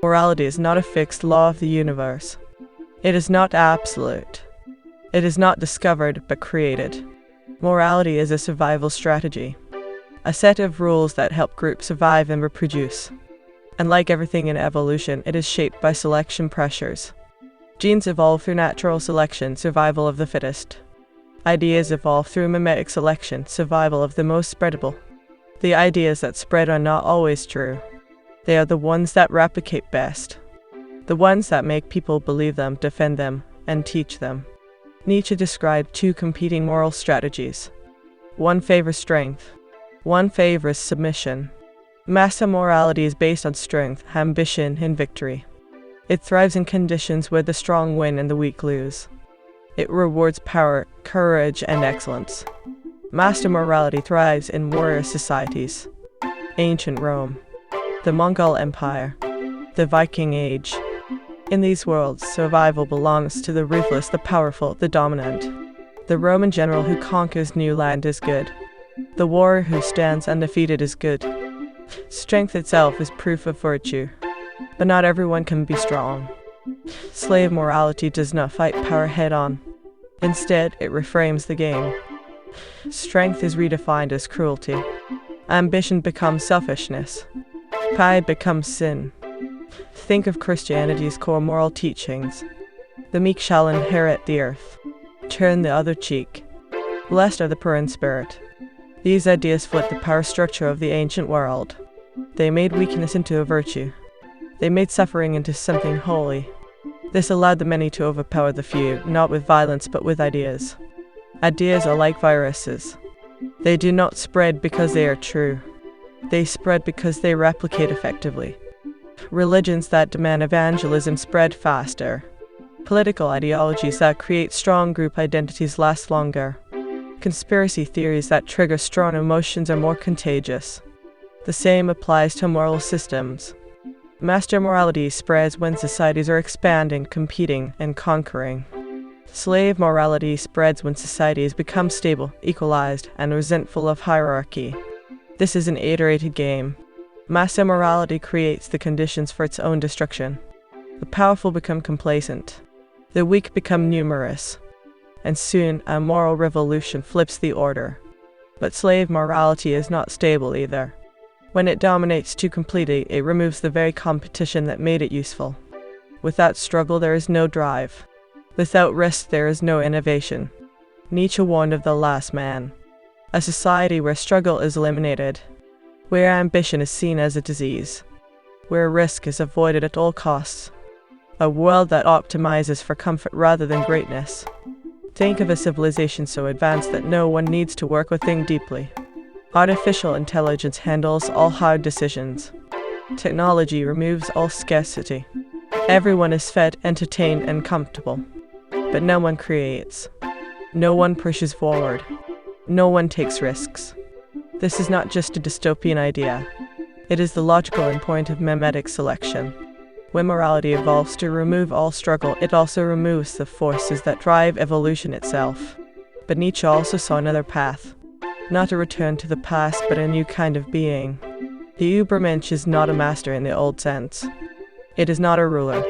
Morality is not a fixed law of the universe. It is not absolute. It is not discovered but created. Morality is a survival strategy, a set of rules that help groups survive and reproduce. And like everything in evolution, it is shaped by selection pressures. Genes evolve through natural selection, survival of the fittest. Ideas evolve through mimetic selection, survival of the most spreadable. The ideas that spread are not always true. They are the ones that replicate best. The ones that make people believe them, defend them, and teach them. Nietzsche described two competing moral strategies. One favors strength. One favors submission. Mass morality is based on strength, ambition, and victory. It thrives in conditions where the strong win and the weak lose. It rewards power, courage, and excellence. Master morality thrives in warrior societies. Ancient Rome, the Mongol Empire, the Viking Age. In these worlds, survival belongs to the ruthless, the powerful, the dominant. The Roman general who conquers new land is good. The warrior who stands undefeated is good. Strength itself is proof of virtue, but not everyone can be strong. Slave morality does not fight power head-on. Instead, it reframes the game. Strength is redefined as cruelty. Ambition becomes selfishness. Pride becomes sin. Think of Christianity's core moral teachings. The meek shall inherit the earth. Turn the other cheek. Blessed are the poor in spirit. These ideas flip the power structure of the ancient world. They made weakness into a virtue. They made suffering into something holy. This allowed the many to overpower the few, not with violence but with ideas. Ideas are like viruses. They do not spread because they are true. They spread because they replicate effectively. Religions that demand evangelism spread faster. Political ideologies that create strong group identities last longer. Conspiracy theories that trigger strong emotions are more contagious. The same applies to moral systems. Master morality spreads when societies are expanding, competing, and conquering. Slave morality spreads when societies become stable, equalized, and resentful of hierarchy. This is an iterated game. Master morality creates the conditions for its own destruction. The powerful become complacent. The weak become numerous. And soon, a moral revolution flips the order. But slave morality is not stable either. When it dominates too completely, it removes the very competition that made it useful. Without struggle, there is no drive. Without risk, there is no innovation. Nietzsche warned of the last man. A society where struggle is eliminated, where ambition is seen as a disease, where risk is avoided at all costs. A world that optimizes for comfort rather than greatness. Think of a civilization so advanced that no one needs to work or think deeply. Artificial intelligence handles all hard decisions. Technology removes all scarcity. Everyone is fed, entertained, and comfortable. But no one creates. No one pushes forward. No one takes risks. This is not just a dystopian idea. It is the logical endpoint of mimetic selection. When morality evolves to remove all struggle, it also removes the forces that drive evolution itself. But Nietzsche also saw another path. Not a return to the past, but a new kind of being. The Übermensch is not a master in the old sense. It is not a ruler.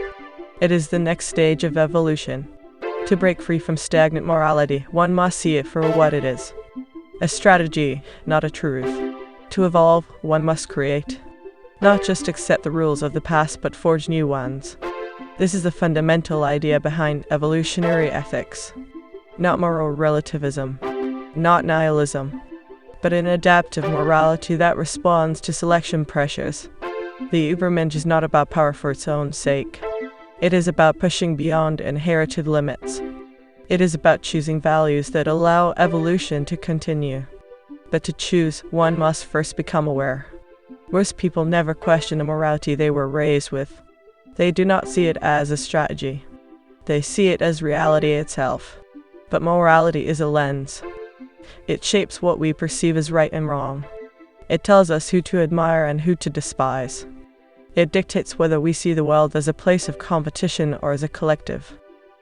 It is the next stage of evolution. To break free from stagnant morality, one must see it for what it is. A strategy, not a truth. To evolve, one must create. Not just accept the rules of the past, but forge new ones. This is the fundamental idea behind evolutionary ethics. Not moral relativism. Not nihilism, but an adaptive morality that responds to selection pressures. The Übermensch is not about power for its own sake. It is about pushing beyond inherited limits. It is about choosing values that allow evolution to continue. But to choose, one must first become aware. Most people never question the morality they were raised with. They do not see it as a strategy. They see it as reality itself. But morality is a lens. It shapes what we perceive as right and wrong. It tells us who to admire and who to despise. It dictates whether we see the world as a place of competition or as a collective.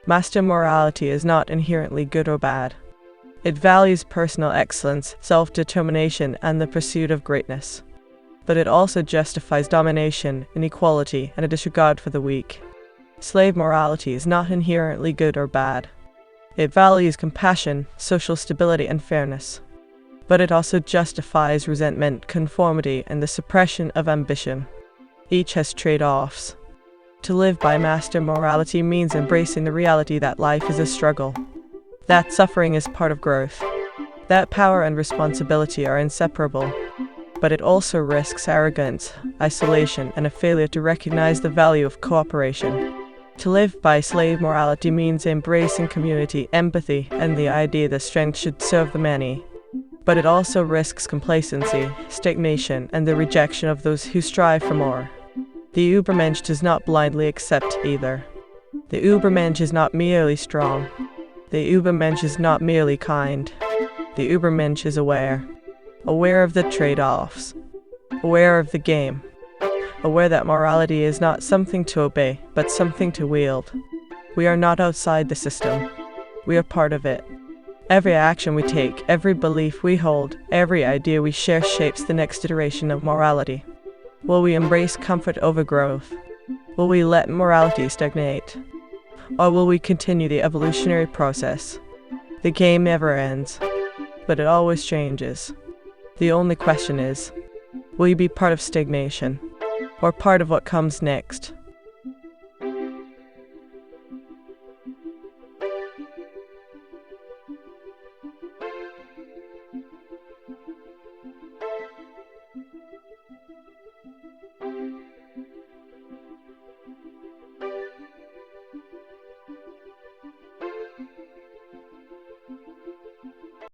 Master morality is not inherently good or bad. It values personal excellence, self-determination, and the pursuit of greatness. but it also justifies domination, inequality, and a disregard for the weak. Slave morality is not inherently good or bad. It values compassion, social stability, and fairness. But it also justifies resentment, conformity, and the suppression of ambition. Each has trade-offs. To live by master morality means embracing the reality that life is a struggle, that suffering is part of growth, that power and responsibility are inseparable. But it also risks arrogance, isolation, and a failure to recognize the value of cooperation. To live by slave morality means embracing community, empathy, and the idea that strength should serve the many. But it also risks complacency, stagnation, and the rejection of those who strive for more. The Übermensch does not blindly accept either. The Übermensch is not merely strong. The Übermensch is not merely kind. The Übermensch is aware of the trade-offs, aware of the game, aware that morality is not something to obey, but something to wield. We are not outside the system. We are part of it. Every action we take, every belief we hold, every idea we share shapes the next iteration of morality. Will we embrace comfort over growth? Will we let morality stagnate? Or will we continue the evolutionary process? The game never ends, but it always changes. The only question is, will you be part of stagnation, or part of what comes next?